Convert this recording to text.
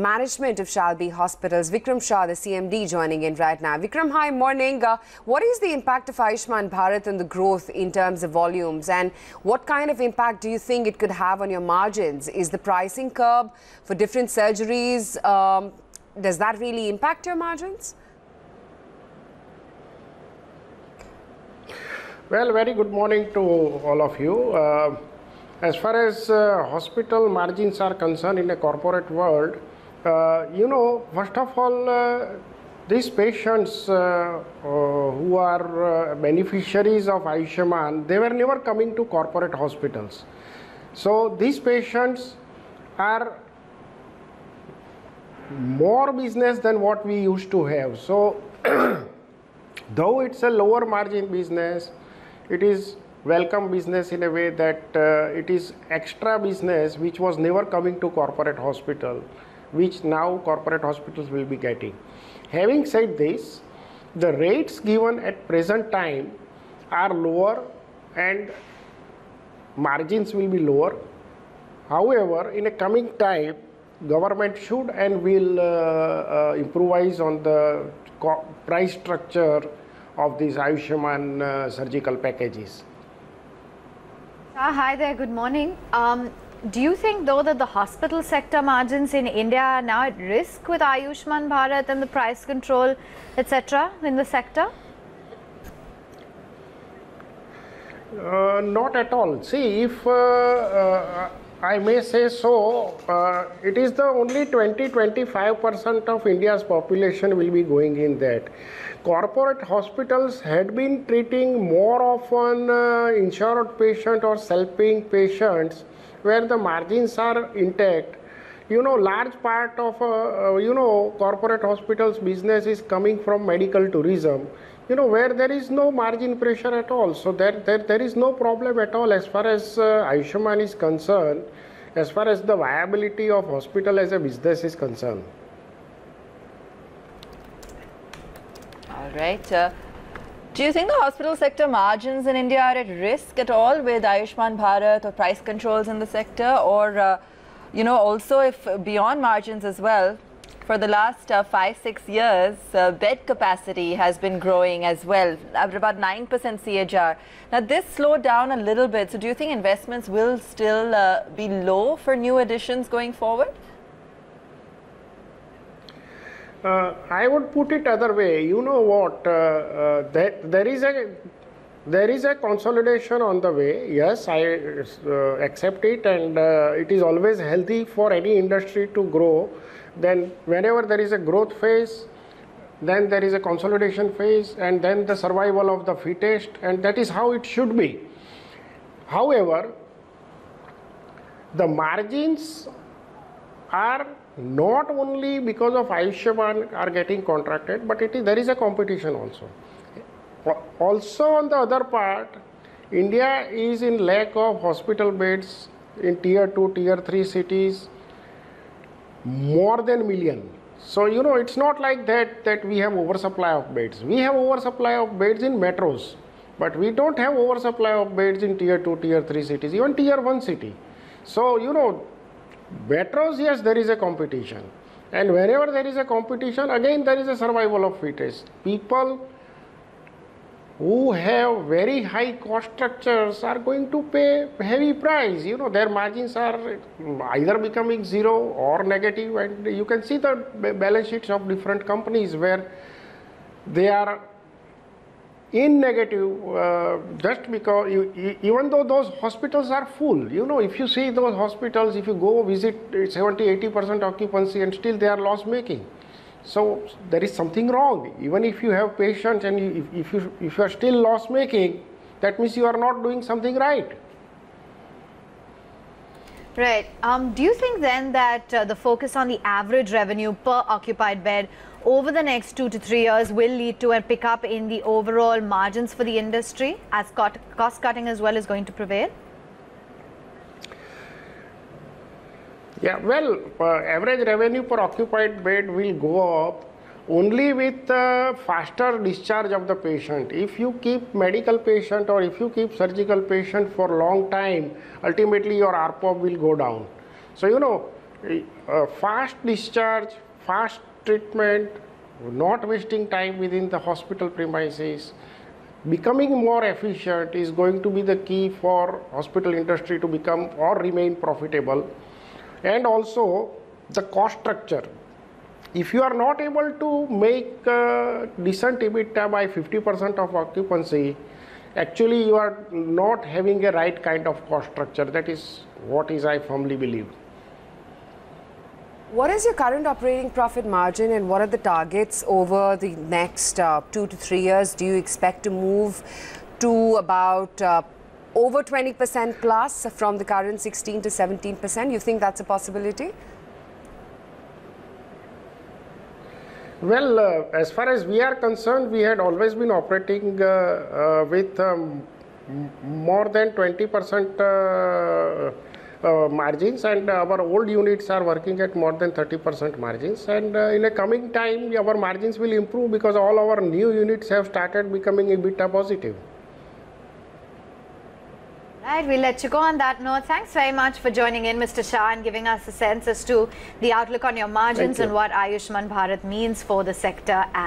management of Shalby Hospitals. Vikram Shah, the CMD, joining in right now. Vikram, hi, morning. What is the impact of Ayushman Bharat on the growth in terms of volumes, and what kind of impact do you think it could have on your margins? Is the pricing curve for different surgeries, does that really impact your margins? Well, very good morning to all of you. As far as hospital margins are concerned in the corporate world, first of all, these patients who are beneficiaries of Ayushman, they were never coming to corporate hospitals. So these patients are more business than what we used to have. So though it's a lower margin business, it is welcome business in a way that it is extra business which was never coming to corporate hospital, which now corporate hospitals will be getting. Having said this, the rates given at present time are lower and margins will be lower. However, in a coming time, government should and will improvise on the price structure of these Ayushman surgical packages. Hi there, good morning. Do you think though that the hospital sector margins in India are now at risk with Ayushman Bharat and the price control, etc. in the sector? Not at all. See, if I may say so, it is the only 20-25% of India's population will be going in that. Corporate hospitals had been treating more often insured patient or self-paying patients where the margins are intact. Large part of corporate hospitals business is coming from medical tourism, where there is no margin pressure at all. So there is no problem at all as far as Ayushman is concerned, as far as the viability of hospital as a business is concerned. All right. Do you think the hospital sector margins in India are at risk at all with Ayushman Bharat or price controls in the sector? Or, also if beyond margins as well, for the last 5-6 years, bed capacity has been growing as well, at about 9% CAGR. Now, this slowed down a little bit. So do you think investments will still be low for new additions going forward? I would put it other way. You know what? There is a consolidation on the way. Yes, I accept it, and it is always healthy for any industry to grow. Then whenever there is a growth phase, then there is a consolidation phase, and then the survival of the fittest, and that is how it should be. However, the margins are not only because of Ayushman are getting contracted, but there is a competition also. Also on the other part, India is in lack of hospital beds in tier 2, tier 3 cities, more than million. So, it's not like that we have oversupply of beds. We have oversupply of beds in metros, but we don't have oversupply of beds in tier 2, tier 3 cities, even tier 1 city. So, metros, yes, there is a competition. And whenever there is a competition, again, there is a survival of fittest. People who have very high cost structures are going to pay heavy price. Their margins are either becoming zero or negative, and you can see the balance sheets of different companies where they are in negative just because even though those hospitals are full. If you see those hospitals, if you go visit, 70-80% occupancy, and still they are loss making. So there is something wrong. Even if you have patients and if you are still loss making, that means you are not doing something right. Right. Do you think then that the focus on the average revenue per occupied bed over the next 2 to 3 years will lead to a pickup in the overall margins for the industry as cost cutting as well is going to prevail? Yeah, well, average revenue per occupied bed will go up only with faster discharge of the patient. If you keep medical patient or if you keep surgical patient for long time, ultimately your ARPOB will go down. So, fast discharge, fast treatment, not wasting time within the hospital premises, becoming more efficient is going to be the key for hospital industry to become or remain profitable. And also the cost structure. If you are not able to make decent EBITDA by 50% of occupancy, actually you are not having a right kind of cost structure. That is what I firmly believe. What is your current operating profit margin and what are the targets over the next 2 to 3 years? Do you expect to move to about over 20% plus from the current 16 to 17%? You think that's a possibility? Well, as far as we are concerned, we had always been operating with more than 20% margins, and our old units are working at more than 30% margins, and in a coming time our margins will improve because all our new units have started becoming EBITDA positive. Right, we'll let you go on that note. Thanks very much for joining in, Mr. Shah, and giving us a sense as to the outlook on your margins and what Ayushman Bharat means for the sector.